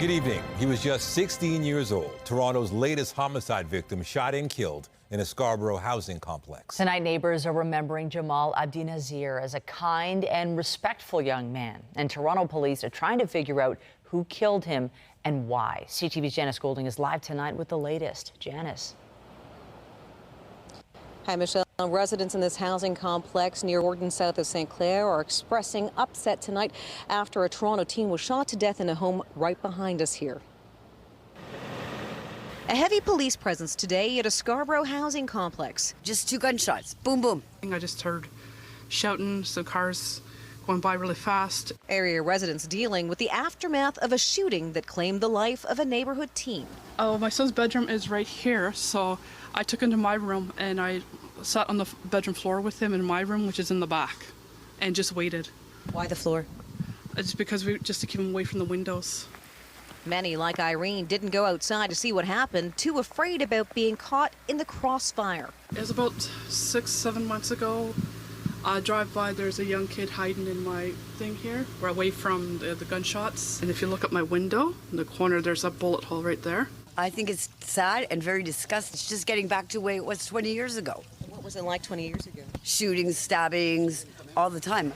Good evening. He was just 16 years old. Toronto's latest homicide victim shot and killed in a Scarborough housing complex. Tonight, neighbors are remembering Jamal Abdinazir as a kind and respectful young man. And Toronto police are trying to figure out who killed him and why. CTV's Janice Golding is live tonight with the latest. Janice. Hi, Michelle. Residents in this housing complex near Warden, south of St. Clair, are expressing upset tonight after a Toronto teen was shot to death in a home right behind us here. A heavy police presence today at a Scarborough housing complex. Just 2 gunshots. Boom, boom. I just heard shouting, some cars going by really fast. Area residents dealing with the aftermath of a shooting that claimed the life of a neighborhood teen. Oh, my son's bedroom is right here, so I took him to my room and I sat on the bedroom floor with him in my room, which is in the back, and just waited. Why the floor? Just because just to keep him away from the windows. Many, like Irene, didn't go outside to see what happened, too afraid about being caught in the crossfire. It was about 6-7 months ago. I drive by, there's a young kid hiding in my thing here. We're away from the gunshots. And if you look at my window, in the corner, there's a bullet hole right there. I think it's sad and very disgusting. It's just getting back to the way it was 20 years ago. What was it like 20 years ago? Shootings, stabbings, all the time.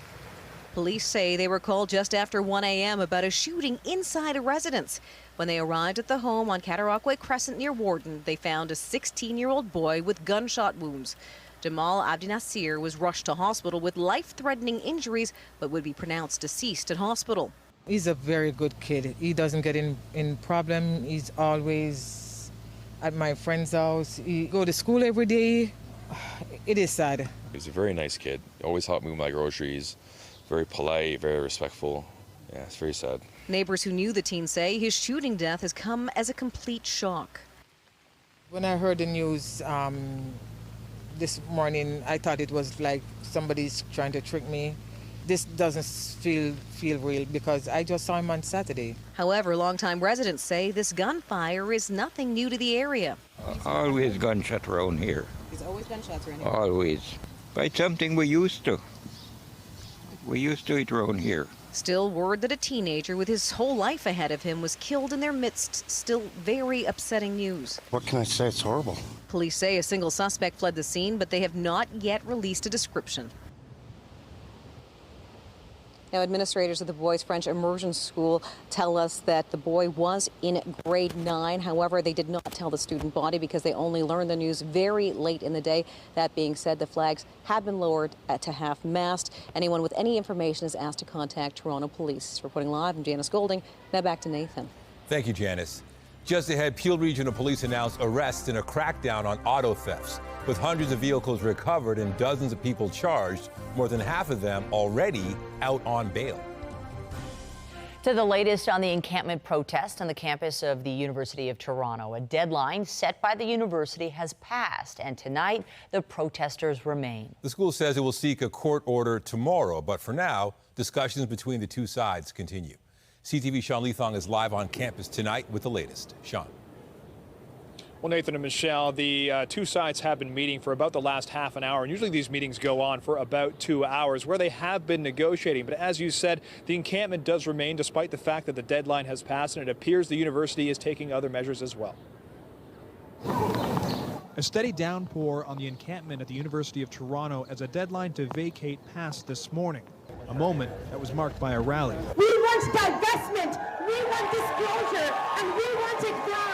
Police say they were called just after 1 a.m. about a shooting inside a residence. When they arrived at the home on Cataraqui Crescent near Warden, they found a 16-year-old boy with gunshot wounds. Jamal Abdinazir was rushed to hospital with life-threatening injuries, but would be pronounced deceased at hospital. He's a very good kid. He doesn't get in problem. He's always at my friend's house. He go to school every day. It is sad. He's a very nice kid. Always helped me with my groceries. Very polite, very respectful. Yeah, it's very sad. Neighbors who knew the teen say his shooting death has come as a complete shock. When I heard the news this morning, I thought it was like somebody's trying to trick me. This doesn't feel real because I just saw him on Saturday. However, longtime residents say this gunfire is nothing new to the area. Always gunshots around here. There's always gunshots around here? Always. By something we used to. We used to it around here. Still, word that a teenager with his whole life ahead of him was killed in their midst. Still very upsetting news. What can I say? It's horrible. Police say a single suspect fled the scene, but they have not yet released a description. Now, administrators of the boys' French immersion school tell us that the boy was in grade 9. However, they did not tell the student body because they only learned the news very late in the day. That being said, the flags have been lowered to half-mast. Anyone with any information is asked to contact Toronto Police. Reporting live, I'm Janice Golding. Now back to Nathan. Thank you, Janice. Just ahead, Peel Regional Police announced arrests in a crackdown on auto thefts. With hundreds of vehicles recovered and dozens of people charged, more than half of them already out on bail. To the latest on the encampment protest on the campus of the University of Toronto. A deadline set by the university has passed, and tonight the protesters remain. The school says it will seek a court order tomorrow, but for now, discussions between the two sides continue. CTV Sean Leathong is live on campus tonight with the latest. Sean. Well, Nathan and Michelle, the two sides have been meeting for about the last half an hour, and usually these meetings go on for about 2 hours, where they have been negotiating. But as you said, the encampment does remain despite the fact that the deadline has passed, and it appears the university is taking other measures as well. A steady downpour on the encampment at the University of Toronto as a deadline to vacate passed this morning, a moment that was marked by a rally. We want divestment, we want disclosure, and we want it now.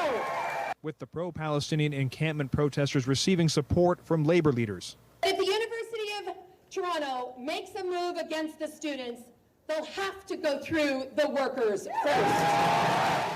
With the pro-Palestinian encampment protesters receiving support from labor leaders. If the University of Toronto makes a move against the students, they'll have to go through the workers first.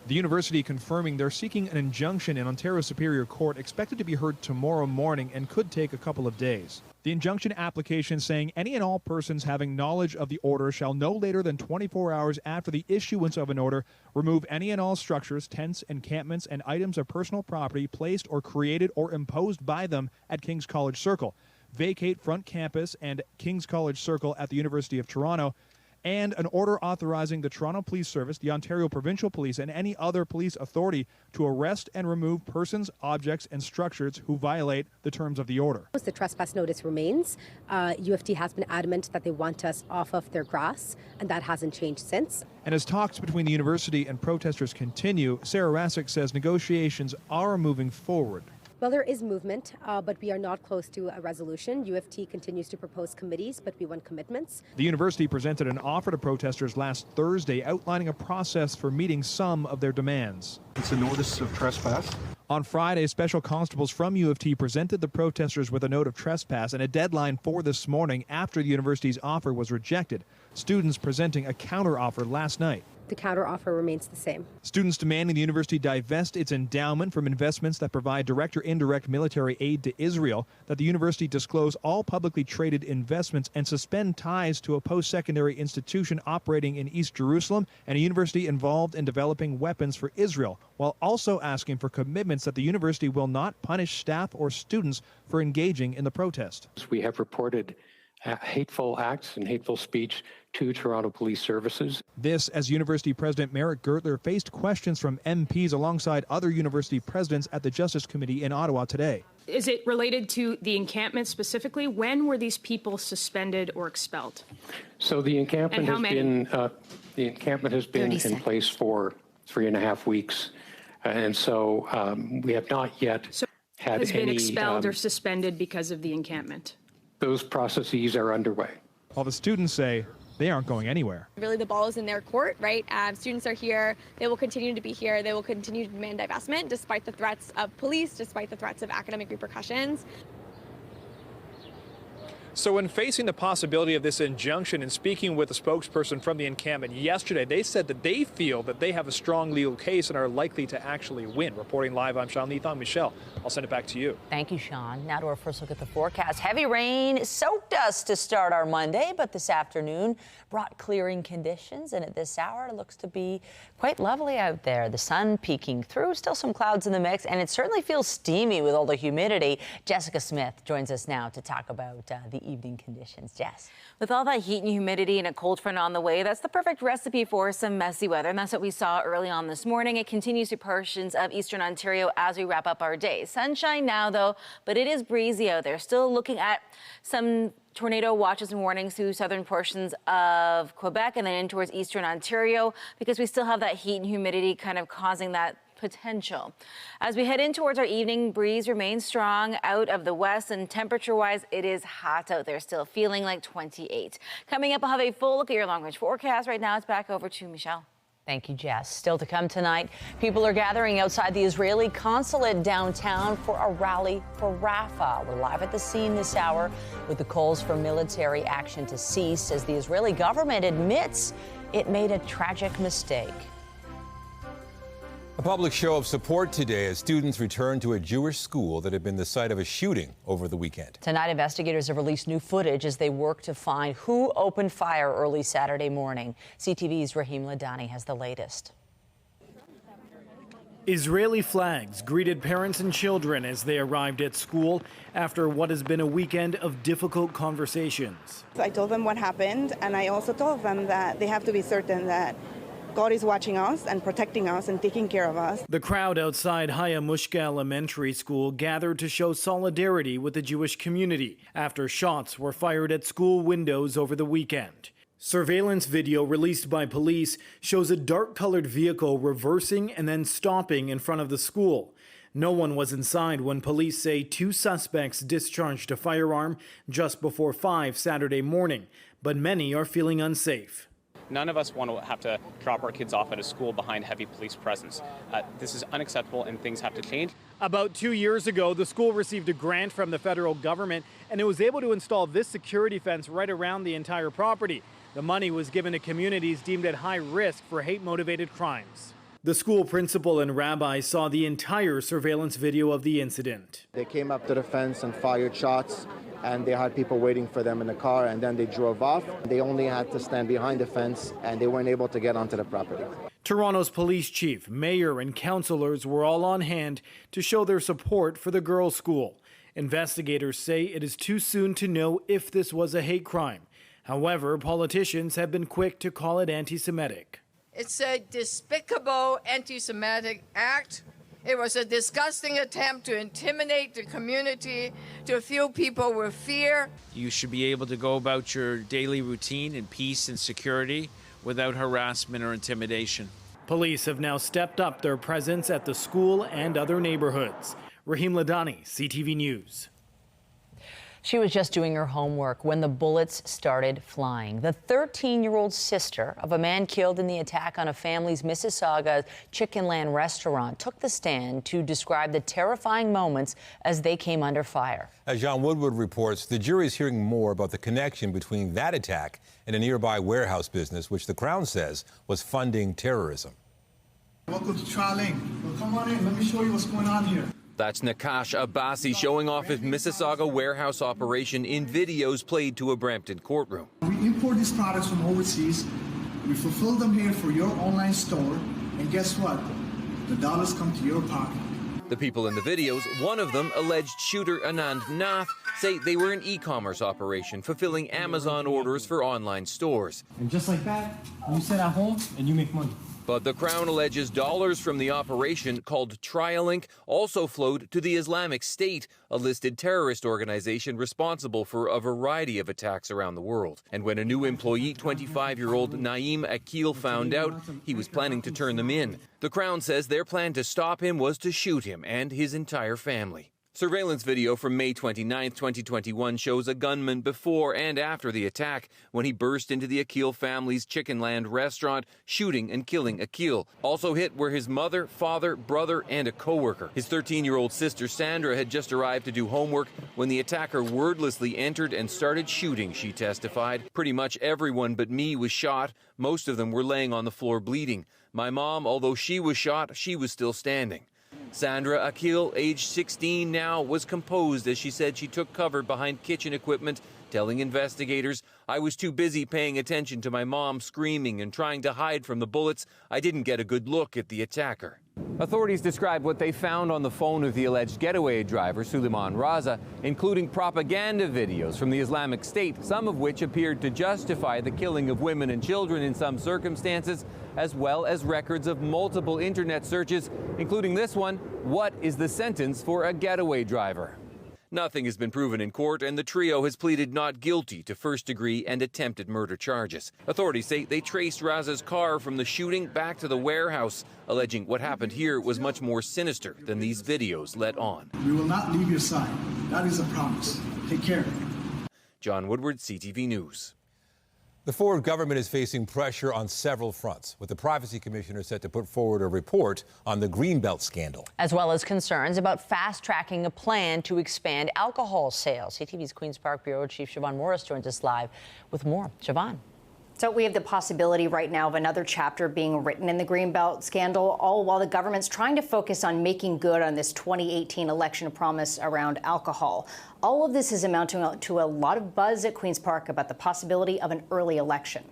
The university confirming they're seeking an injunction in Ontario Superior Court, expected to be heard tomorrow morning and could take a couple of days. The injunction application saying any and all persons having knowledge of the order shall no later than 24 hours after the issuance of an order remove any and all structures, tents, encampments, and items of personal property placed or created or imposed by them at King's College Circle, vacate front campus and King's College Circle at the University of Toronto, and an order authorizing the Toronto Police Service, the Ontario Provincial Police, and any other police authority to arrest and remove persons, objects, and structures who violate the terms of the order. The trespass notice remains. UFT has been adamant that they want us off of their grass, and that hasn't changed since. And as talks between the university and protesters continue, Sarah Rasick says negotiations are moving forward. Well, there is movement, but we are not close to a resolution. UFT continues to propose committees, but we want commitments. The university presented an offer to protesters last Thursday outlining a process for meeting some of their demands. It's a notice of trespass. On Friday, special constables from UFT presented the protesters with a note of trespass and a deadline for this morning after the university's offer was rejected. Students presenting a counteroffer last night. The counteroffer remains the same. Students demanding the university divest its endowment from investments that provide direct or indirect military aid to Israel, that the university disclose all publicly traded investments and suspend ties to a post-secondary institution operating in East Jerusalem and a university involved in developing weapons for Israel, while also asking for commitments that the university will not punish staff or students for engaging in the protest. We have reported hateful acts and hateful speech to Toronto Police Services. This as University President Merrick Gertler faced questions from MPs alongside other university presidents at the Justice Committee in Ottawa today. Is it related to the encampment specifically? When were these people suspended or expelled? So the encampment has been in place for 3.5 weeks, and so we have not yet had has any. Been expelled or suspended because of the encampment. Those processes are underway. While the students say they aren't going anywhere. Really, the ball is in their court, right? Students are here. They will continue to be here. They will continue to demand divestment despite the threats of police, despite the threats of academic repercussions. So when facing the possibility of this injunction and speaking with a spokesperson from the encampment yesterday, they said that they feel that they have a strong legal case and are likely to actually win. Reporting live, I'm Sean Leathon. Michelle, I'll send it back to you. Thank you, Sean. Now to our first look at the forecast. Heavy rain soaked us to start our Monday, but this afternoon brought clearing conditions, and at this hour it looks to be quite lovely out there. The sun peeking through, still some clouds in the mix, and it certainly feels steamy with all the humidity. Jessica Smith joins us now to talk about the evening conditions. Jess. With all that heat and humidity and a cold front on the way, that's the perfect recipe for some messy weather. And that's what we saw early on this morning. It continues to portions of eastern Ontario as we wrap up our day. Sunshine now, though, but it is breezy out there. Still looking at some tornado watches and warnings through southern portions of Quebec and then in towards eastern Ontario because we still have that heat and humidity kind of causing that potential. As we head in towards our evening, breeze remains strong out of the west, and temperature-wise, it is hot out there, still feeling like 28. Coming up, I'll have a full look at your long-range forecast. Right now, it's back over to Michelle. Thank you, Jess. Still to come tonight, people are gathering outside the Israeli consulate downtown for a rally for Rafah. We're live at the scene this hour with the calls for military action to cease as the Israeli government admits it made a tragic mistake. A public show of support today as students return to a Jewish school that had been the site of a shooting over the weekend. Tonight, investigators have released new footage as they work to find who opened fire early Saturday morning. CTV's Rahim Ladani has the latest. Israeli flags greeted parents and children as they arrived at school after what has been a weekend of difficult conversations. I told them what happened, and I also told them that they have to be certain that God is watching us and protecting us and taking care of us. The crowd outside Haya Mushka Elementary School gathered to show solidarity with the Jewish community after shots were fired at school windows over the weekend. Surveillance video released by police shows a dark-colored vehicle reversing and then stopping in front of the school. No one was inside when police say 2 suspects discharged a firearm just before 5 Saturday morning, but many are feeling unsafe. None of us want to have to drop our kids off at a school behind heavy police presence. This is unacceptable and things have to change. About 2 years ago, the school received a grant from the federal government and it was able to install this security fence right around the entire property. The money was given to communities deemed at high risk for hate-motivated crimes. The school principal and rabbi saw the entire surveillance video of the incident. They came up to the fence and fired shots, and they had people waiting for them in the car, and then they drove off. They only had to stand behind the fence, and they weren't able to get onto the property. Toronto's police chief, mayor, and councillors were all on hand to show their support for the girls' school. Investigators say it is too soon to know if this was a hate crime, However, politicians have been quick to call it anti-Semitic. It's a despicable anti-Semitic act. It was a disgusting attempt to intimidate the community, to fill people with fear. You should be able to go about your daily routine in peace and security without harassment or intimidation. Police have now stepped up their presence at the school and other neighborhoods. Rahim Ladani, CTV News. She was just doing her homework when the bullets started flying. The 13-year-old sister of a man killed in the attack on a family's Mississauga Chickenland restaurant took the stand to describe the terrifying moments as they came under fire. As John Woodward reports, the jury is hearing more about the connection between that attack and a nearby warehouse business, which the Crown says was funding terrorism. Welcome to Trial Link. Well, come on in. Let me show you what's going on here. That's Nakash Abbasi showing off his Mississauga warehouse operation in videos played to a Brampton courtroom. We import these products from overseas. We fulfill them here for your online store. And guess what? The dollars come to your pocket. The people in the videos, one of them, alleged shooter Anand Nath, say they were an e-commerce operation fulfilling Amazon orders for online stores. And just like that, you sit at home and you make money. But the Crown alleges dollars from the operation, called TrialLink, also flowed to the Islamic State, a listed terrorist organization responsible for a variety of attacks around the world. And when a new employee, 25-year-old Naeem Akil, found out, he was planning to turn them in. The Crown says their plan to stop him was to shoot him and his entire family. Surveillance video from May 29, 2021 shows a gunman before and after the attack when he burst into the Akil family's Chickenland restaurant, shooting and killing Akil. Also hit were his mother, father, brother, and a co-worker. His 13-year-old sister Sandra had just arrived to do homework when the attacker wordlessly entered and started shooting, she testified. Pretty much everyone but me was shot. Most of them were laying on the floor bleeding. My mom, although she was shot, she was still standing. Sandra Akil, age 16 now, was composed as she said she took cover behind kitchen equipment, telling investigators, "I was too busy paying attention to my mom screaming and trying to hide from the bullets. I didn't get a good look at the attacker." Authorities described what they found on the phone of the alleged getaway driver, Suleiman Raza, including propaganda videos from the Islamic State, some of which appeared to justify the killing of women and children in some circumstances, as well as records of multiple internet searches, including this one, "What is the sentence for a getaway driver?" Nothing has been proven in court, and the trio has pleaded not guilty to first-degree and attempted murder charges. Authorities say they traced Raza's car from the shooting back to the warehouse, alleging what happened here was much more sinister than these videos let on. We will not leave your side. That is a promise. Take care. John Woodward, CTV News. The Ford government is facing pressure on several fronts, with the Privacy Commissioner set to put forward a report on the Greenbelt scandal. As well as concerns about fast-tracking a plan to expand alcohol sales. CTV's Queen's Park Bureau Chief Siobhan Morris joins us live with more. Siobhan. So we have the possibility right now of another chapter being written in the Greenbelt scandal, all while the government's trying to focus on making good on this 2018 election promise around alcohol. All of this is amounting to a lot of buzz at Queen's Park about the possibility of an early election.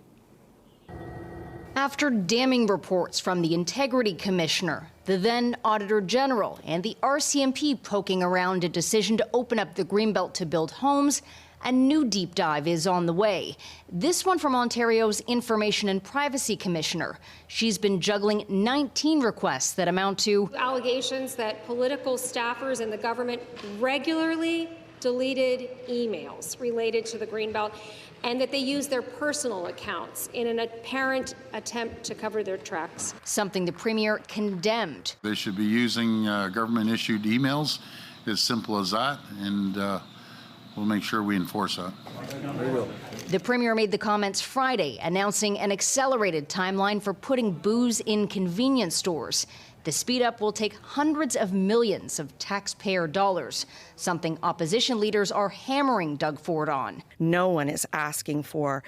After damning reports from the Integrity Commissioner, the then Auditor General, and the RCMP poking around a decision to open up the Greenbelt to build homes, a new deep dive is on the way. This one from Ontario's Information and Privacy Commissioner. She's been juggling 19 requests that amount to allegations that political staffers in the government regularly deleted emails related to the Greenbelt and that they used their personal accounts in an apparent attempt to cover their tracks. Something the Premier condemned. They should be using government-issued emails, as simple as that, and we'll make sure we enforce that. We will. The Premier made the comments Friday, announcing an accelerated timeline for putting booze in convenience stores. The speed up will take hundreds of millions of taxpayer dollars, something opposition leaders are hammering Doug Ford on. No one is asking for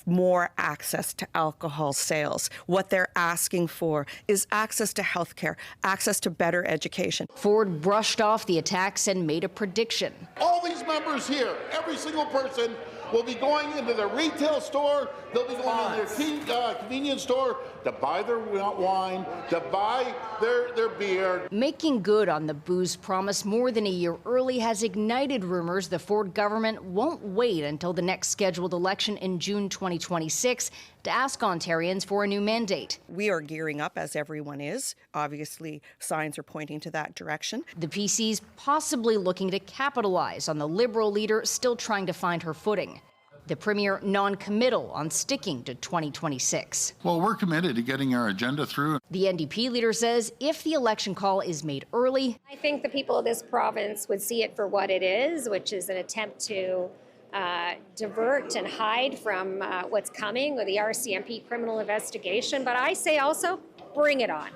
more access to alcohol sales. What they're asking for is access to health care, access to better education. Ford brushed off the attacks and made a prediction. All these members here, every single person, will be going into their retail store, they'll be going in their convenience store to buy their wine, to buy their beer. Making good on the booze promise more than a year early has ignited rumors the Ford government won't wait until the next scheduled election in June 2026 to ask Ontarians for a new mandate. We are gearing up, as everyone is. Obviously, signs are pointing to that direction. The PC's possibly looking to capitalize on the Liberal leader still trying to find her footing. The Premier non-committal on sticking to 2026. Well, we're committed to getting our agenda through. The NDP leader says if the election call is made early, I think the people of this province would see it for what it is, which is an attempt to divert and hide from what's coming with the RCMP criminal investigation. But I say also, bring it on.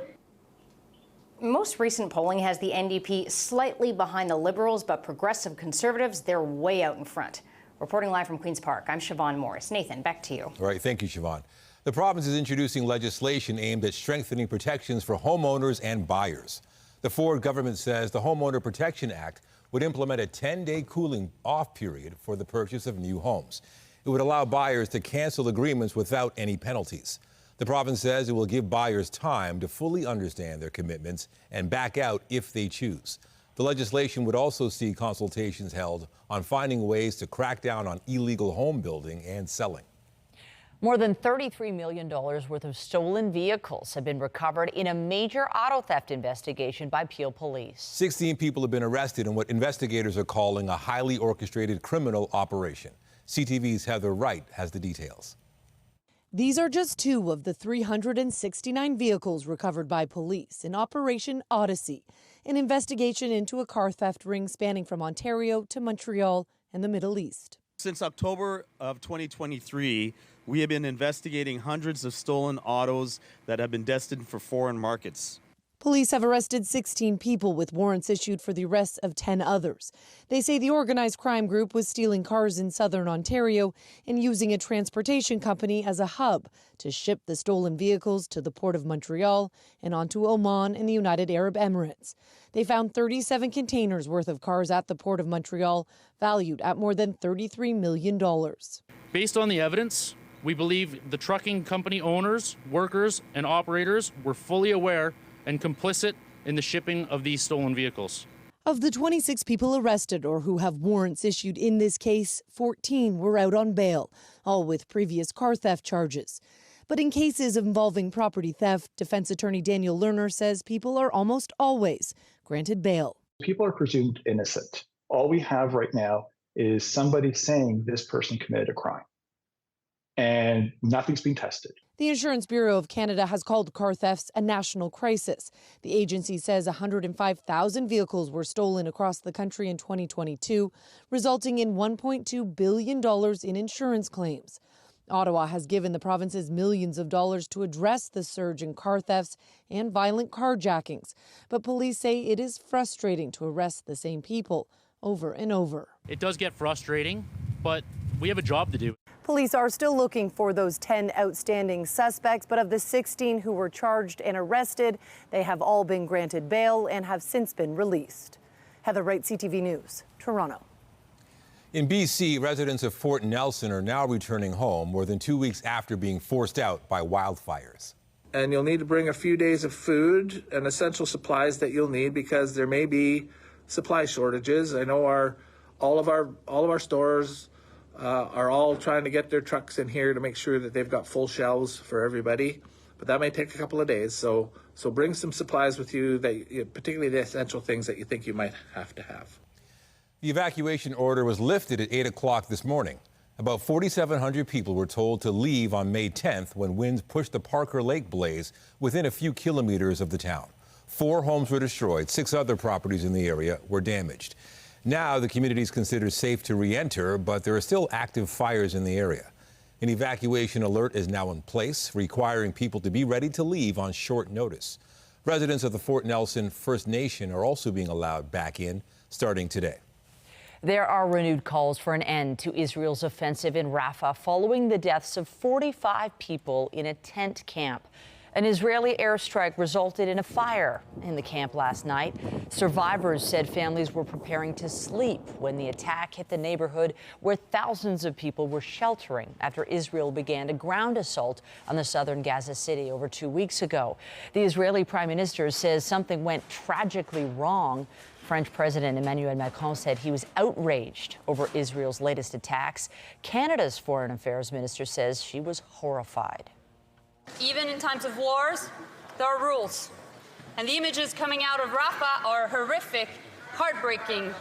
Most recent polling has the NDP slightly behind the Liberals, but Progressive Conservatives, they're way out in front. Reporting live from Queen's Park, I'm Siobhan Morris. Nathan, back to you. All right, thank you, Siobhan. The province is introducing legislation aimed at strengthening protections for homeowners and buyers. The Ford government says the Homeowner Protection Act would implement a 10-day cooling-off period for the purchase of new homes. It would allow buyers to cancel agreements without any penalties. The province says it will give buyers time to fully understand their commitments and back out if they choose. The legislation would also see consultations held on finding ways to crack down on illegal home building and selling. More than $33 million worth of stolen vehicles have been recovered in a major auto theft investigation by Peel Police. 16 people have been arrested in what investigators are calling a highly orchestrated criminal operation. CTV's Heather Wright has the details. These are just two of the 369 vehicles recovered by police in Operation Odyssey, an investigation into a car theft ring spanning from Ontario to Montreal and the Middle East. Since October of 2023, we have been investigating hundreds of stolen autos that have been destined for foreign markets. Police have arrested 16 people with warrants issued for the arrests of 10 others. They say the organized crime group was stealing cars in southern Ontario and using a transportation company as a hub to ship the stolen vehicles to the Port of Montreal and onto Oman and the United Arab Emirates. They found 37 containers worth of cars at the Port of Montreal, valued at more than $33 million. Based on the evidence, we believe the trucking company owners, workers, and operators were fully aware and complicit in the shipping of these stolen vehicles. Of the 26 people arrested or who have warrants issued in this case, 14 were out on bail, all with previous car theft charges. But in cases involving property theft, defense attorney Daniel Lerner says people are almost always granted bail. People are presumed innocent. All we have right now is somebody saying this person committed a crime, and nothing's being tested. The Insurance Bureau of Canada has called car thefts a national crisis. The agency says 105,000 vehicles were stolen across the country in 2022, resulting in $1.2 billion in insurance claims. Ottawa has given the provinces millions of dollars to address the surge in car thefts and violent carjackings. But police say it is frustrating to arrest the same people over and over. It does get frustrating, but we have a job to do. Police are still looking for those 10 outstanding suspects, but of the 16 who were charged and arrested, they have all been granted bail and have since been released. Heather Wright, CTV News, Toronto. In BC, residents of Fort Nelson are now returning home more than 2 weeks after being forced out by wildfires. And you'll need to bring a few days of food and essential supplies that you'll need because there may be supply shortages. I know all of our stores are all trying to get their trucks in here to make sure that they've got full shelves for everybody, but that may take a couple of days. So bring some supplies with you, particularly the essential things that you think you might have to have. The evacuation order was lifted at 8 o'clock this morning. About 4,700 people were told to leave on May 10th when winds pushed the Parker Lake blaze within a few kilometers of the town. 4 homes were destroyed. 6 other properties in the area were damaged. Now the community is considered safe to re-enter, but there are still active fires in the area. An evacuation alert is now in place, requiring people to be ready to leave on short notice. Residents of the Fort Nelson First Nation are also being allowed back in starting today. There are renewed calls for an end to Israel's offensive in Rafah following the deaths of 45 people in a tent camp. An Israeli airstrike resulted in a fire in the camp last night. Survivors said families were preparing to sleep when the attack hit the neighborhood where thousands of people were sheltering after Israel began a ground assault on the southern Gaza City over 2 weeks ago. The Israeli Prime Minister says something went tragically wrong. French President Emmanuel Macron said he was outraged over Israel's latest attacks. Canada's Foreign Affairs Minister says she was horrified. Even in times of wars, there are rules. And the images coming out of Rafah are horrific, heartbreaking.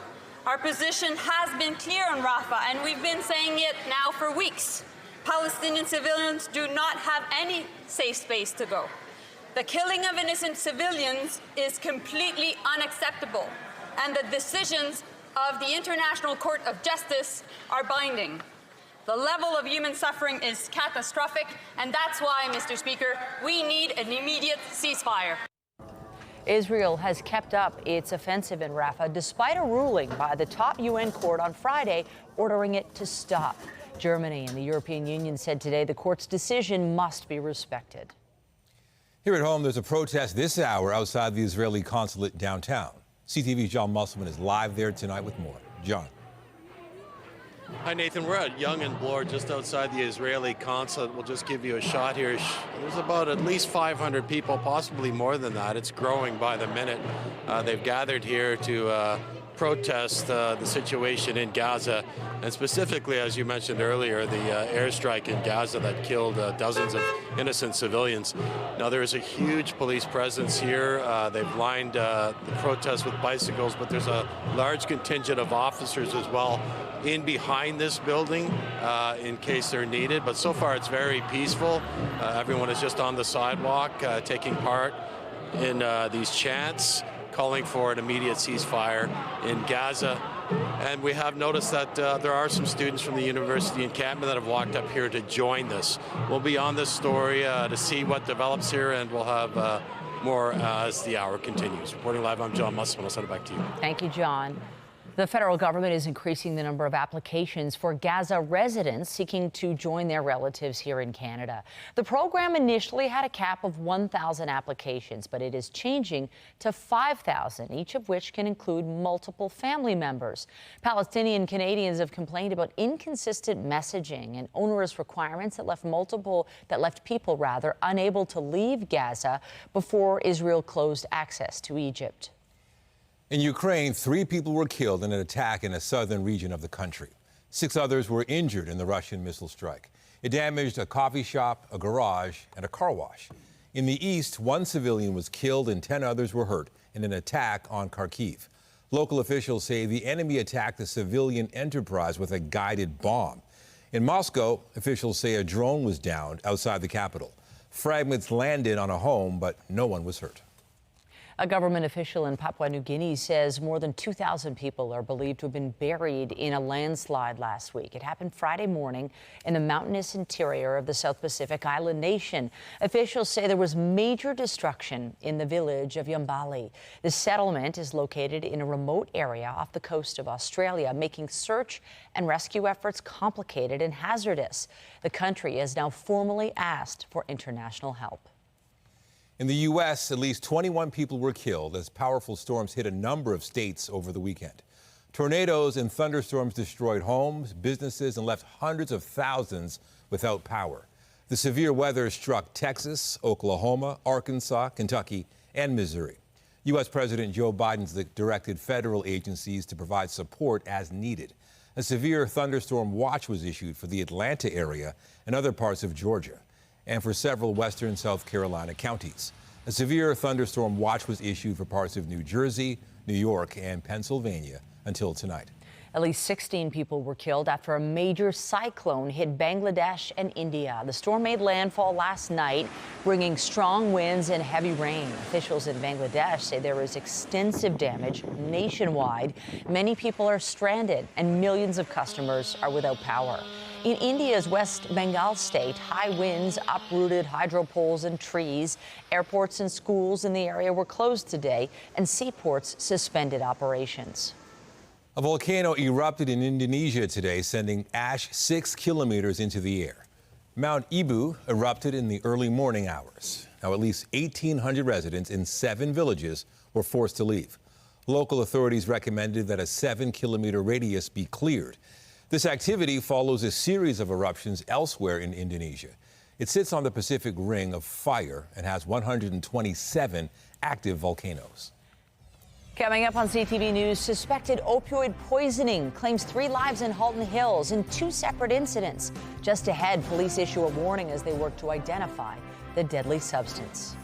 Our position has been clear on Rafah, and we've been saying it now for weeks. Palestinian civilians do not have any safe space to go. The killing of innocent civilians is completely unacceptable, and the decisions of the International Court of Justice are binding. The level of human suffering is catastrophic, and that's why, Mr. Speaker, we need an immediate ceasefire. Israel has kept up its offensive in Rafah despite a ruling by the top UN court on Friday ordering it to stop. Germany and the European Union said today the court's decision must be respected. Here at home, there's a protest this hour outside the Israeli consulate downtown. CTV's John Musselman is live there tonight with more. John. Hi, Nathan. We're at Young and Bloor, just outside the Israeli consulate. We'll just give you a shot here. There's about at least 500 people, possibly more than that. It's growing by the minute. They've gathered here to protest the situation in Gaza, and specifically, as you mentioned earlier, the airstrike in Gaza that killed dozens of innocent civilians. Now, there is a huge police presence here. They've lined the protest with bicycles, but there's a large contingent of officers as well in behind this building in case they're needed. But so far, it's very peaceful. Everyone is just on the sidewalk taking part in these chants, calling for an immediate ceasefire in Gaza. And we have noticed that there are some students from the university encampment that have walked up here to join this. We'll be on this story to see what develops here, and we'll have more as the hour continues. Reporting live, I'm John Musselman. I'll send it back to you. Thank you, John. The federal government is increasing the number of applications for Gaza residents seeking to join their relatives here in Canada. The program initially had a cap of 1,000 applications, but it is changing to 5,000, each of which can include multiple family members. Palestinian Canadians have complained about inconsistent messaging and onerous requirements that left people unable to leave Gaza before Israel closed access to Egypt. In Ukraine, 3 people were killed in an attack in a southern region of the country. 6 others were injured in the Russian missile strike. It damaged a coffee shop, a garage, and a car wash. In the east, 1 civilian was killed and 10 others were hurt in an attack on Kharkiv. Local officials say the enemy attacked the civilian enterprise with a guided bomb. In Moscow, officials say a drone was downed outside the capital. Fragments landed on a home, but no one was hurt. A government official in Papua New Guinea says more than 2,000 people are believed to have been buried in a landslide last week. It happened Friday morning in the mountainous interior of the South Pacific island nation. Officials say there was major destruction in the village of Yambali. The settlement is located in a remote area off the coast of Australia, making search and rescue efforts complicated and hazardous. The country has now formally asked for international help. In the U.S., at least 21 people were killed as powerful storms hit a number of states over the weekend. Tornadoes and thunderstorms destroyed homes, businesses, and left hundreds of thousands without power. The severe weather struck Texas, Oklahoma, Arkansas, Kentucky, and Missouri. U.S. President Joe Biden directed federal agencies to provide support as needed. A severe thunderstorm watch was issued for the Atlanta area and other parts of Georgia, and for several western South Carolina counties. A severe thunderstorm watch was issued for parts of New Jersey, New York, and Pennsylvania until tonight. At least 16 people were killed after a major cyclone hit Bangladesh and India. The storm made landfall last night, bringing strong winds and heavy rain. Officials in Bangladesh say there is extensive damage nationwide. Many people are stranded, and millions of customers are without power. In India's West Bengal state, high winds uprooted hydro poles and trees. Airports and schools in the area were closed today, and seaports suspended operations. A volcano erupted in Indonesia today, sending ash 6 kilometers into the air. Mount Ibu erupted in the early morning hours. Now, at least 1,800 residents in 7 villages were forced to leave. Local authorities recommended that a 7-kilometer radius be cleared. This activity follows a series of eruptions elsewhere in Indonesia. It sits on the Pacific Ring of Fire and has 127 active volcanoes. Coming up on CTV News, suspected opioid poisoning claims 3 lives in Halton Hills in 2 separate incidents. Just ahead, police issue a warning as they work to identify the deadly substance.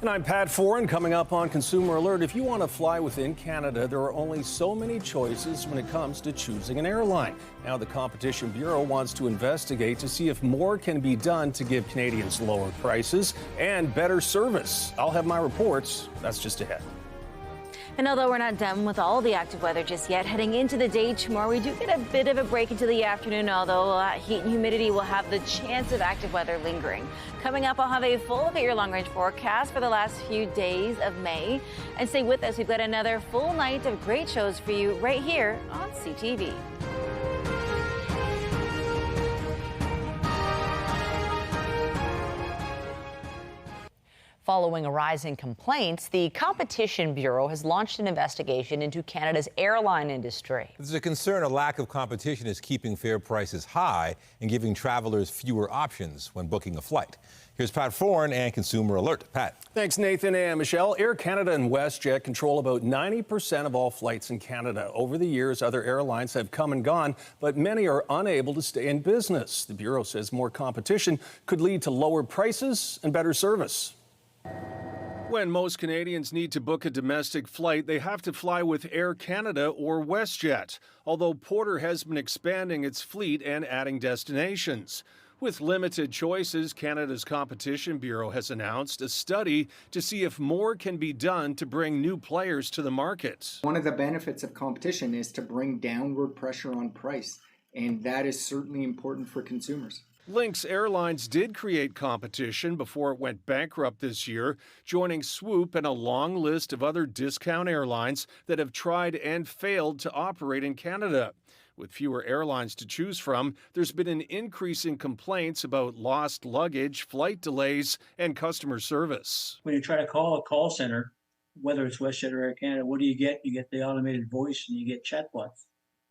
And I'm Pat Foran. Coming up on Consumer Alert, if you want to fly within Canada, there are only so many choices when it comes to choosing an airline. Now the Competition Bureau wants to investigate to see if more can be done to give Canadians lower prices and better service. I'll have my reports. That's just ahead. And although we're not done with all the active weather just yet, heading into the day tomorrow, we do get a bit of a break into the afternoon, although heat and humidity will have the chance of active weather lingering. Coming up, I'll have a full look at your long-range forecast for the last few days of May. And stay with us. We've got another full night of great shows for you right here on CTV. Following a rise in complaints, the Competition Bureau has launched an investigation into Canada's airline industry. There's a concern a lack of competition is keeping fare prices high and giving travelers fewer options when booking a flight. Here's Pat Foran and Consumer Alert. Pat. Thanks, Nathan and Michelle. Air Canada and WestJet control about 90% of all flights in Canada. Over the years, other airlines have come and gone, but many are unable to stay in business. The Bureau says more competition could lead to lower prices and better service. When most Canadians need to book a domestic flight, they have to fly with Air Canada or WestJet, although Porter has been expanding its fleet and adding destinations. With limited choices, Canada's Competition Bureau has announced a study to see if more can be done to bring new players to the market. One of the benefits of competition is to bring downward pressure on price, and that is certainly important for consumers. Lynx Airlines did create competition before it went bankrupt this year, joining Swoop and a long list of other discount airlines that have tried and failed to operate in Canada. With fewer airlines to choose from, there's been an increase in complaints about lost luggage, flight delays, and customer service. When you try to call a call center, whether it's WestJet or Air Canada, what do you get? You get the automated voice and you get chatbots.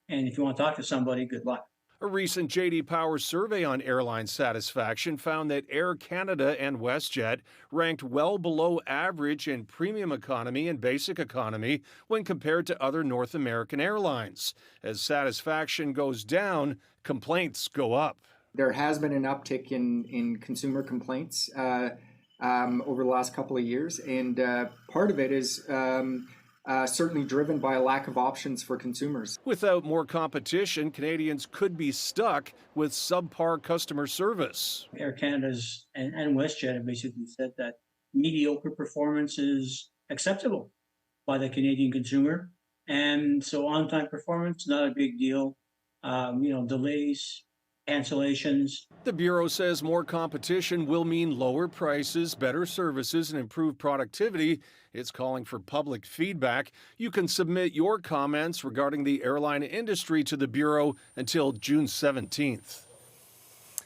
And if you want to talk to somebody, good luck. A recent J.D. Power survey on airline satisfaction found that Air Canada and WestJet ranked well below average in premium economy and basic economy when compared to other North American airlines. As satisfaction goes down, complaints go up. There has been an uptick in consumer complaints over the last couple of years, and part of it is certainly driven by a lack of options for consumers. Without more competition, Canadians could be stuck with subpar customer service. Air Canada's and WestJet have basically said that mediocre performance is acceptable by the Canadian consumer. And so on-time performance, not a big deal. Delays, cancellations. The Bureau says more competition will mean lower prices, better services, and improved productivity. It's calling for public feedback. You can submit your comments regarding the airline industry to the Bureau until June 17th.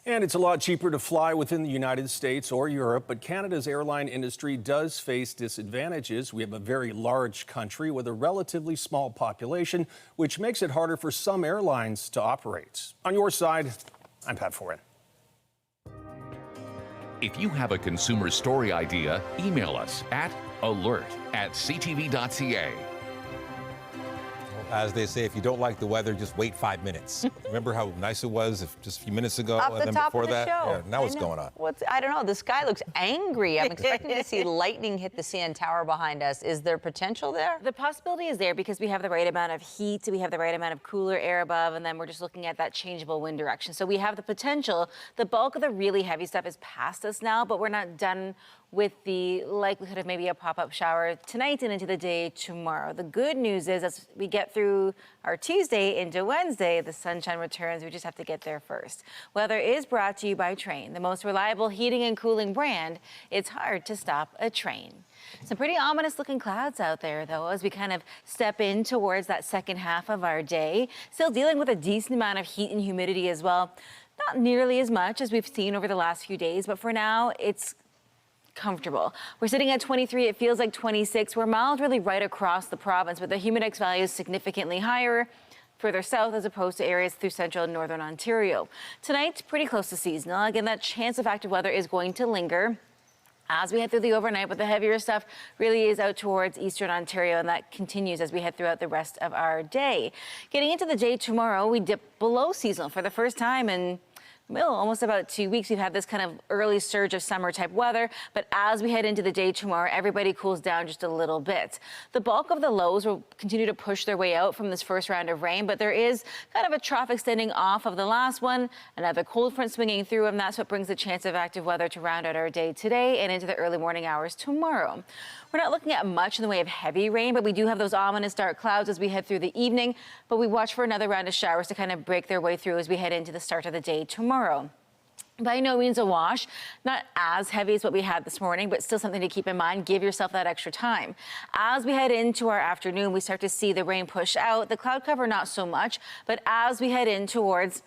And it's a lot cheaper to fly within the United States or Europe, but Canada's airline industry does face disadvantages. We have a very large country with a relatively small population, which makes it harder for some airlines to operate. On your side, I'm Pat Foran. If you have a consumer story idea, email us at alert@ctv.ca. As they say, if you don't like the weather, just wait 5 minutes. Remember how nice it was just a few minutes ago? Off the and then top before of the that? show. Yeah, now what's going on? I don't know. The sky looks angry. I'm expecting to see lightning hit the CN Tower behind us. Is there potential there? The possibility is there because we have the right amount of heat, we have the right amount of cooler air above, and then we're just looking at that changeable wind direction. So we have the potential. The bulk of the really heavy stuff is past us now, but we're not done with the likelihood of maybe a pop-up shower tonight and into the day tomorrow. The good news is as we get through our Tuesday into Wednesday, the sunshine returns. We just have to get there first. Weather is brought to you by Train, the most reliable heating and cooling brand. It's hard to stop a train. Some pretty ominous looking clouds out there, though, as we kind of step in towards that second half of our day. Still dealing with a decent amount of heat and humidity as well. Not nearly as much as we've seen over the last few days, but for now, it's comfortable. We're sitting at 23. It feels like 26. We're mild really right across the province, but the humidex value is significantly higher further south as opposed to areas through central and northern Ontario. Tonight, pretty close to seasonal. Again, that chance of active weather is going to linger as we head through the overnight, but the heavier stuff really is out towards eastern Ontario, and that continues as we head throughout the rest of our day. Getting into the day tomorrow, we dip below seasonal for the first time in almost about 2 weeks. We've had this kind of early surge of summer type weather, but as we head into the day tomorrow, everybody cools down just a little bit. The bulk of the lows will continue to push their way out from this first round of rain, but there is kind of a trough extending off of the last one, another cold front swinging through, and that's what brings the chance of active weather to round out our day today and into the early morning hours tomorrow. We're not looking at much in the way of heavy rain, but we do have those ominous dark clouds as we head through the evening, but we watch for another round of showers to kind of break their way through as we head into the start of the day tomorrow. By no means a wash, not as heavy as what we had this morning, but still something to keep in mind. Give yourself that extra time. As we head into our afternoon, we start to see the rain push out. The cloud cover, not so much, but as we head in towards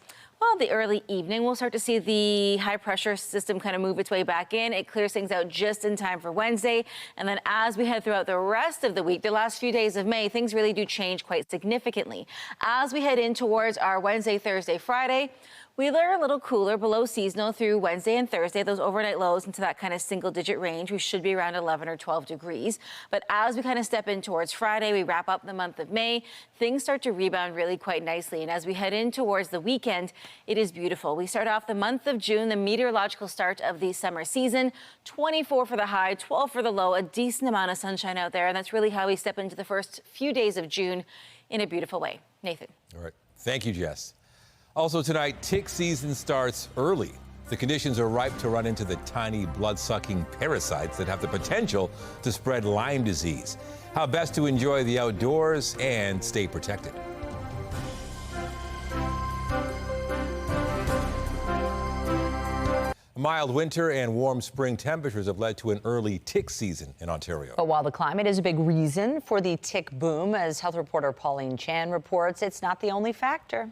the early evening, we'll start to see the high pressure system kind of move its way back in. It clears things out just in time for Wednesday. And then as we head throughout the rest of the week, the last few days of May, things really do change quite significantly. As we head in towards our Wednesday, Thursday, Friday, we are a little cooler, below seasonal through Wednesday and Thursday. Those overnight lows into that kind of single-digit range. We should be around 11 or 12 degrees. But as we kind of step in towards Friday, we wrap up the month of May, things start to rebound really quite nicely. And as we head in towards the weekend, it is beautiful. We start off the month of June, the meteorological start of the summer season. 24 for the high, 12 for the low, a decent amount of sunshine out there. And that's really how we step into the first few days of June in a beautiful way. Nathan. All right. Thank you, Jess. Also tonight, tick season starts early. The conditions are ripe to run into the tiny blood-sucking parasites that have the potential to spread Lyme disease. How best to enjoy the outdoors and stay protected. A mild winter and warm spring temperatures have led to an early tick season in Ontario. But while the climate is a big reason for the tick boom, as health reporter Pauline Chan reports, it's not the only factor.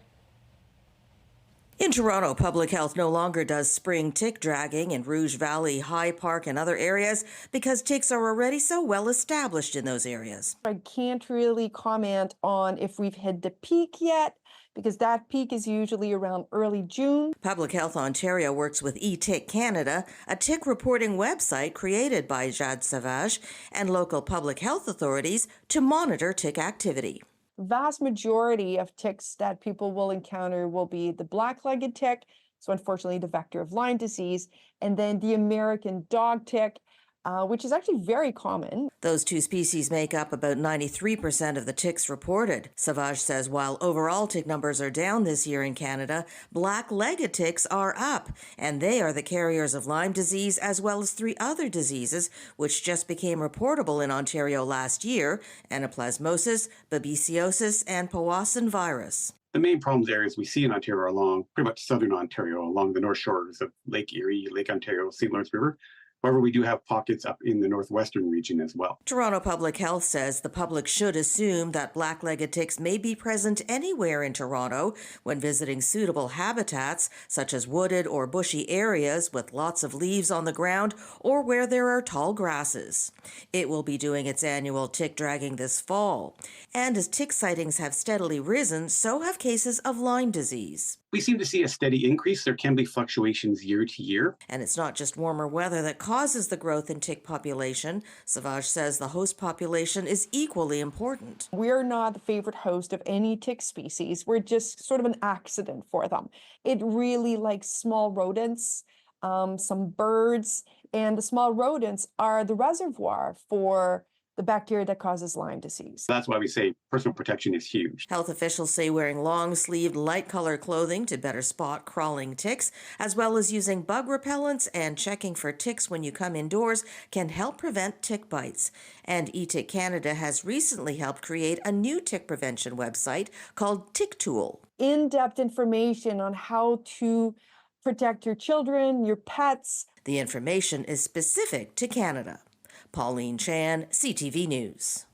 In Toronto, Public Health no longer does spring tick dragging in Rouge Valley, High Park, and other areas because ticks are already so well established in those areas. I can't really comment on if we've hit the peak yet, because that peak is usually around early June. Public Health Ontario works with eTick Canada, a tick reporting website created by Jade Savage and local public health authorities to monitor tick activity. Vast majority of ticks that people will encounter will be the black-legged tick, so unfortunately the vector of Lyme disease, and then the American dog tick, which is actually very common. Those two species make up about 93% of the ticks reported. Savage says while overall tick numbers are down this year in Canada, black-legged ticks are up, and they are the carriers of Lyme disease as well as 3 other diseases which just became reportable in Ontario last year: anaplasmosis, babesiosis, and Powassan virus. The main problems areas we see in Ontario are along pretty much southern Ontario, along the north shores of Lake Erie, Lake Ontario, St. Lawrence River. However, we do have pockets up in the northwestern region as well. Toronto Public Health says the public should assume that black-legged ticks may be present anywhere in Toronto when visiting suitable habitats, such as wooded or bushy areas with lots of leaves on the ground or where there are tall grasses. It will be doing its annual tick dragging this fall. And as tick sightings have steadily risen, so have cases of Lyme disease. We seem to see a steady increase. There can be fluctuations year to year. And it's not just warmer weather that causes the growth in tick population. Savage says the host population is equally important. We're not the favorite host of any tick species. We're just sort of an accident for them. It really likes small rodents, some birds, and the small rodents are the reservoir for the bacteria that causes Lyme disease. That's why we say personal protection is huge. Health officials say wearing long-sleeved, light-colored clothing to better spot crawling ticks, as well as using bug repellents and checking for ticks when you come indoors, can help prevent tick bites. And eTick Canada has recently helped create a new tick prevention website called Tick Tool. In-depth information on how to protect your children, your pets. The information is specific to Canada. Pauline Chan, CTV News.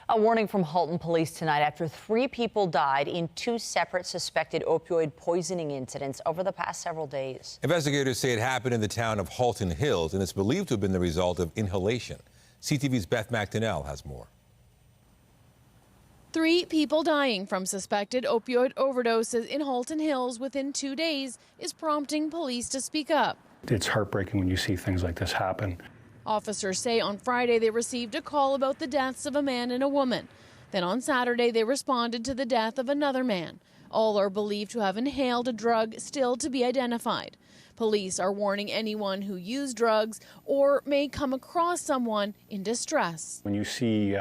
A warning from Halton police tonight after 3 people died in 2 separate suspected opioid poisoning incidents over the past several days. Investigators say it happened in the town of Halton Hills, and it's believed to have been the result of inhalation. CTV's Beth McDonnell has more. 3 people dying from suspected opioid overdoses in Halton Hills within 2 days is prompting police to speak up. It's heartbreaking when you see things like this happen. Officers say on Friday they received a call about the deaths of a man and a woman. Then on Saturday they responded to the death of another man. All are believed to have inhaled a drug still to be identified. Police are warning anyone who used drugs or may come across someone in distress. When you see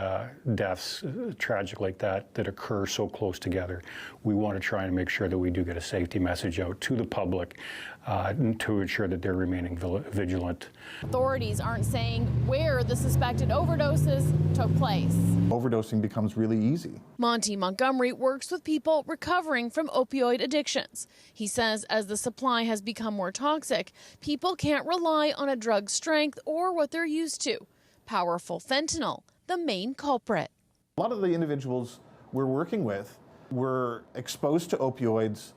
deaths tragic like that occur so close together, we want to try and make sure that we do get a safety message out to the public to ensure that they're remaining vigilant. Authorities aren't saying where the suspected overdoses took place. Overdosing becomes really easy. Monty Montgomery works with people recovering from opioid addictions. He says as the supply has become more toxic, people can't rely on a drug's strength or what they're used to. Powerful fentanyl, the main culprit. A lot of the individuals we're working with were exposed to opioids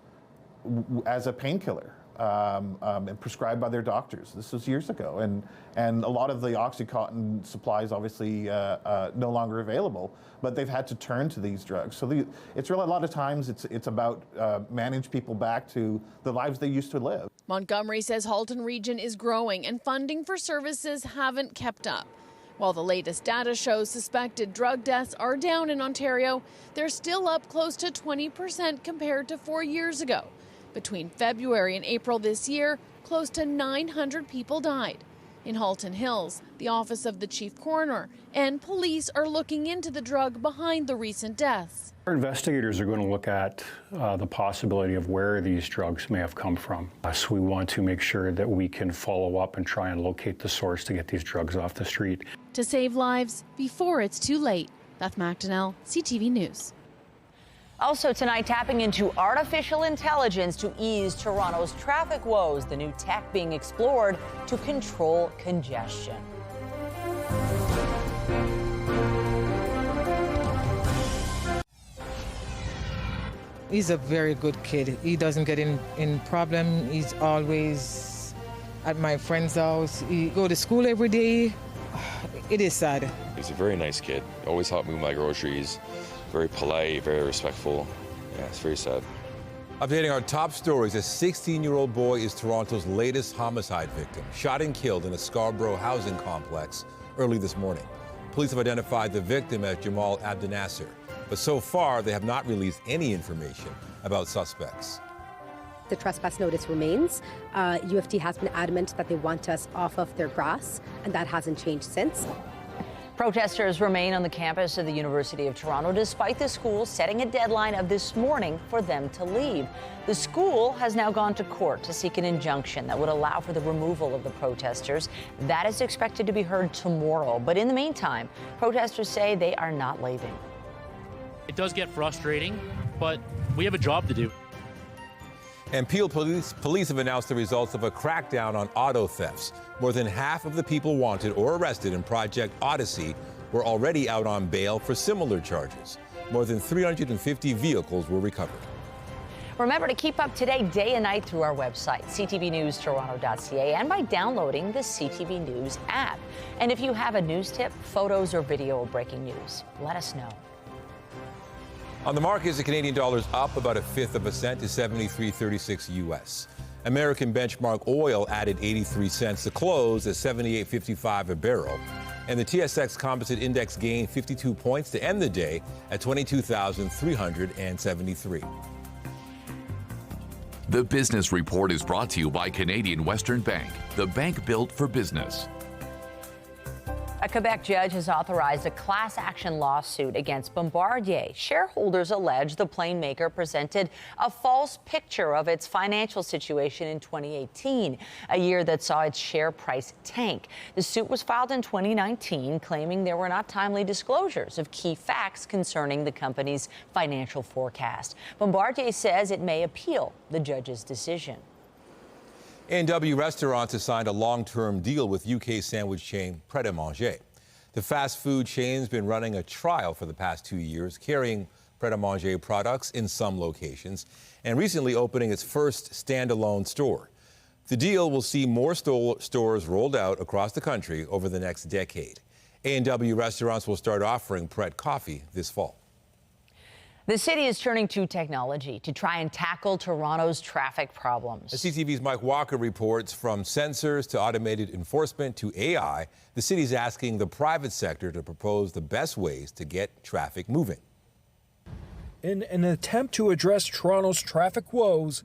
as a painkiller. And prescribed by their doctors. This was years ago, and a lot of the OxyContin supplies obviously no longer available, but they've had to turn to these drugs. So it's really a lot of times it's about manage people back to the lives they used to live. Montgomery says Halton region is growing and funding for services haven't kept up. While the latest data shows suspected drug deaths are down in Ontario, they're still up close to 20% compared to 4 years ago. Between February and April this year, close to 900 people died. In Halton Hills, the office of the chief coroner and police are looking into the drug behind the recent deaths. Our investigators are going to look at the possibility of where these drugs may have come from. So we want to make sure that we can follow up and try and locate the source to get these drugs off the street. To save lives before it's too late. Beth McDonnell, CTV News. Also tonight, tapping into artificial intelligence to ease Toronto's traffic woes. The new tech being explored to control congestion. He's a very good kid. He doesn't get in problem. He's always at my friend's house. He go to school every day. It is sad. He's a very nice kid. Always helped me with my groceries. Very polite, very respectful. Yeah, it's very sad. Updating our top stories, a 16-year-old boy is Toronto's latest homicide victim, shot and killed in a Scarborough housing complex early this morning. Police have identified the victim as Jamal Abdinasser, but so far they have not released any information about suspects. The trespass notice remains. UFT has been adamant that they want us off of their grass, and that hasn't changed since. Protesters remain on the campus of the University of Toronto despite the school setting a deadline of this morning for them to leave. The school has now gone to court to seek an injunction that would allow for the removal of the protesters. That is expected to be heard tomorrow. But in the meantime, protesters say they are not leaving. It does get frustrating, but we have a job to do. And Peel police have announced the results of a crackdown on auto thefts. More than half of the people wanted or arrested in Project Odyssey were already out on bail for similar charges. More than 350 vehicles were recovered. Remember to keep up to date day and night through our website, ctvnewstoronto.ca, and by downloading the CTV News app. And if you have a news tip, photos, or video of breaking news, let us know. On the markets, the Canadian dollar is up about 1/5 cent to 73.36 US. American benchmark oil added 83 cents to close at 78.55 a barrel. And the TSX Composite Index gained 52 points to end the day at 22,373. The Business Report is brought to you by Canadian Western Bank, the bank built for business. A Quebec judge has authorized a class action lawsuit against Bombardier. Shareholders allege the plane maker presented a false picture of its financial situation in 2018, a year that saw its share price tank. The suit was filed in 2019, claiming there were not timely disclosures of key facts concerning the company's financial forecast. Bombardier says it may appeal the judge's decision. A&W Restaurants has signed a long-term deal with UK sandwich chain Pret a Manger. The fast food chain's been running a trial for the past 2 years, carrying Pret a Manger products in some locations and recently opening its first standalone store. The deal will see more stores rolled out across the country over the next decade. A&W Restaurants will start offering Pret coffee this fall. The city is turning to technology to try and tackle Toronto's traffic problems. As CTV's Mike Walker reports, from sensors to automated enforcement to AI, the city's asking the private sector to propose the best ways to get traffic moving. In an attempt to address Toronto's traffic woes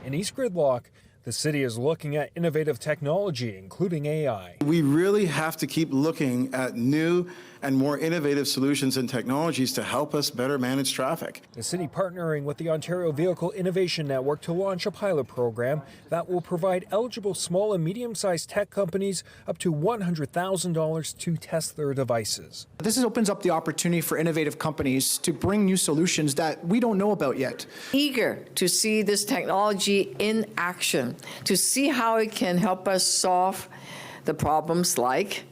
and East Gridlock, the city is looking at innovative technology, including AI. We really have to keep looking at new and more innovative solutions and technologies to help us better manage traffic. The city partnering with the Ontario Vehicle Innovation Network to launch a pilot program that will provide eligible small and medium-sized tech companies up to $100,000 to test their devices. This opens up the opportunity for innovative companies to bring new solutions that we don't know about yet. Eager to see this technology in action, to see how it can help us solve the problems like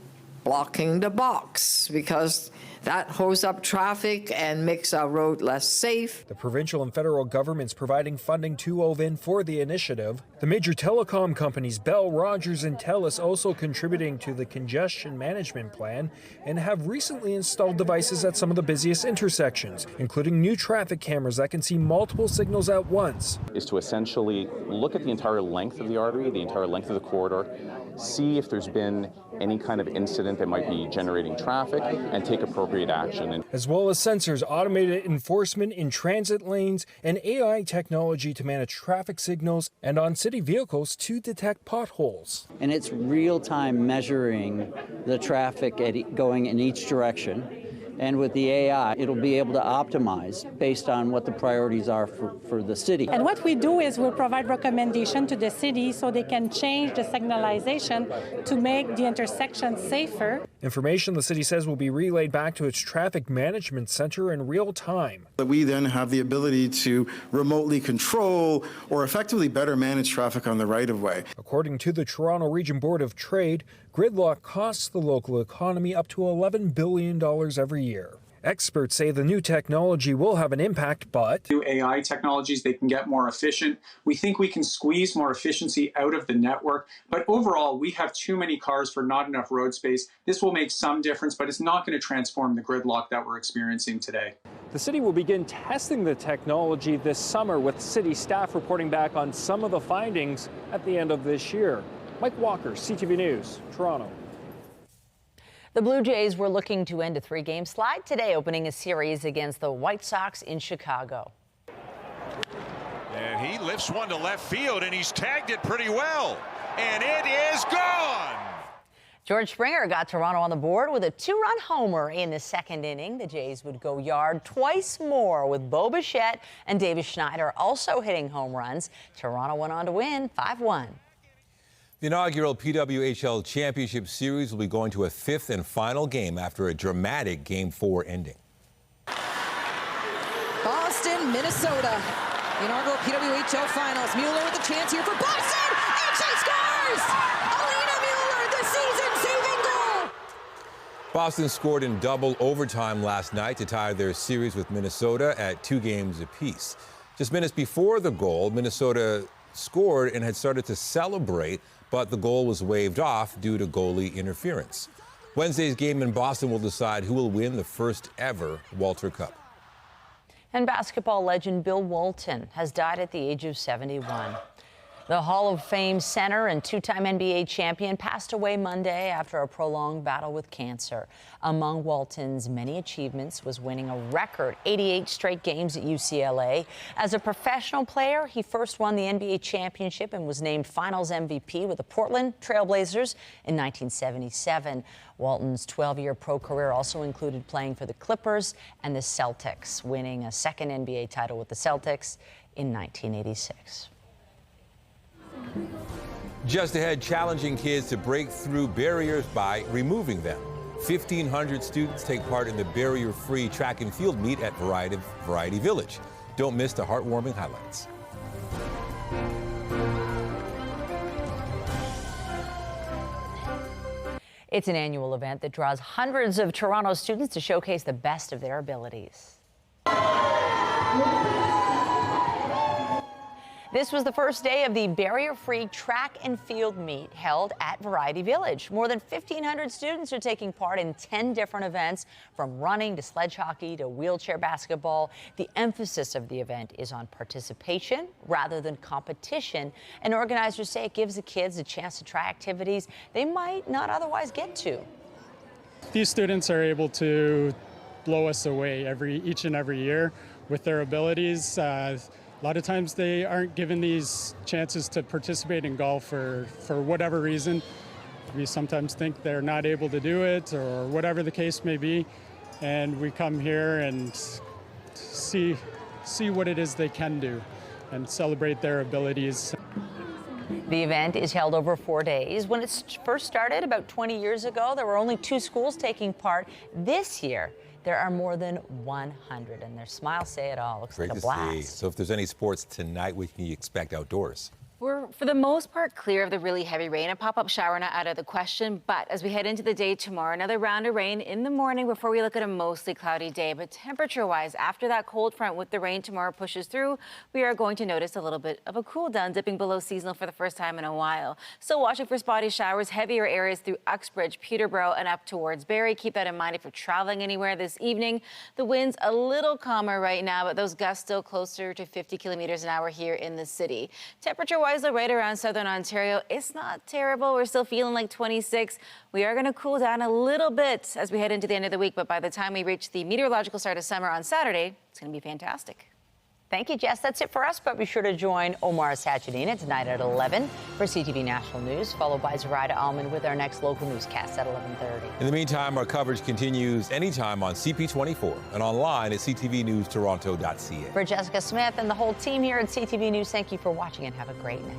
blocking the box, because that holds up traffic and makes our road less safe. The provincial and federal governments providing funding to OVIN for the initiative. The major telecom companies Bell, Rogers, and TELUS also contributing to the congestion management plan and have recently installed devices at some of the busiest intersections, including new traffic cameras that can see multiple signals at once. Is to essentially look at the entire length of the artery, the entire length of the corridor, see if there's been any kind of incident that might be generating traffic, and take appropriate action. As well as sensors, automated enforcement in transit lanes, and AI technology to manage traffic signals, and on city vehicles to detect potholes. And it's real-time measuring the traffic going in each direction. And with the AI, it'll be able to optimize based on what the priorities are for the city. And what we do is we'll provide recommendation to the city so they can change the signalization to make the intersection safer. Information the city says will be relayed back to its traffic management center in real time. We then have the ability to remotely control or effectively better manage traffic on the right-of-way. According to the Toronto Region Board of Trade, gridlock costs the local economy up to $11 billion every year. Experts say the new technology will have an impact, but new AI technologies, they can get more efficient. We think we can squeeze more efficiency out of the network, but overall, we have too many cars for not enough road space. This will make some difference, but it's not going to transform the gridlock that we're experiencing today. The city will begin testing the technology this summer, with city staff reporting back on some of the findings at the end of this year. Mike Walker, CTV News, Toronto. The Blue Jays were looking to end a 3-game slide today, opening a series against the White Sox in Chicago. And he lifts one to left field, and he's tagged it pretty well. And it is gone! George Springer got Toronto on the board with a 2-run homer in the second inning. The Jays would go yard twice more, with Bo Bichette and Davis Schneider also hitting home runs. Toronto went on to win 5-1. The inaugural PWHL Championship Series will be going to a 5th and final game after a dramatic Game 4 ending. Boston, Minnesota. Inaugural PWHL Finals. Mueller with a chance here for Boston, and she scores! Alina Mueller, the season-saving goal! Boston scored in double overtime last night to tie their series with Minnesota at 2 games apiece. Just minutes before the goal, Minnesota scored and had started to celebrate, but the goal was waved off due to goalie interference. Wednesday's game in Boston will decide who will win the first ever Walter Cup. And basketball legend Bill Walton has died at the age of 71. The Hall of Fame center and two-time NBA champion passed away Monday after a prolonged battle with cancer. Among Walton's many achievements was winning a record 88 straight games at UCLA. As a professional player, he first won the NBA championship and was named Finals MVP with the Portland Trail Blazers in 1977. Walton's 12-year pro career also included playing for the Clippers and the Celtics, winning a second NBA title with the Celtics in 1986. Just ahead, challenging kids to break through barriers by removing them. 1,500 students take part in the barrier-free track and field meet at Variety Village. Don't miss the heartwarming highlights. It's an annual event that draws hundreds of Toronto students to showcase the best of their abilities. This was the first day of the barrier-free track and field meet held at Variety Village. More than 1,500 students are taking part in 10 different events, from running to sledge hockey to wheelchair basketball. The emphasis of the event is on participation rather than competition, and organizers say it gives the kids a chance to try activities they might not otherwise get to. These students are able to blow us away each and every year with their abilities. A lot of times they aren't given these chances to participate in golf for whatever reason. We sometimes think they're not able to do it or whatever the case may be. And we come here and see what it is they can do and celebrate their abilities. The event is held over 4 days. When it first started about 20 years ago, there were only 2 schools taking part. This year, there are more than 100, and their smiles say it all. Looks like a blast. Great to see. So if there's any sports tonight, what can you expect outdoors? We're, for the most part, clear of the really heavy rain. A pop-up shower not out of the question, but as we head into the day tomorrow, another round of rain in the morning before we look at a mostly cloudy day. But temperature-wise, after that cold front with the rain tomorrow pushes through, we are going to notice a little bit of a cool down, dipping below seasonal for the first time in a while. Still watching for spotty showers, heavier areas through Uxbridge, Peterborough, and up towards Barrie. Keep that in mind if you're traveling anywhere this evening. The wind's a little calmer right now, but those gusts still closer to 50 kilometers an hour here in the city. Temperature-wise, right around southern Ontario, it's not terrible. We're still feeling like 26. We are going to cool down a little bit as we head into the end of the week, but by the time we reach the meteorological start of summer on Saturday, it's going to be fantastic. Thank you, Jess. That's it for us, but be sure to join Omar Sachedina tonight at 11 for CTV National News, followed by Zoraida Alman with our next local newscast at 11:30. In the meantime, our coverage continues anytime on CP24 and online at ctvnewstoronto.ca. For Jessica Smith and the whole team here at CTV News, thank you for watching and have a great night.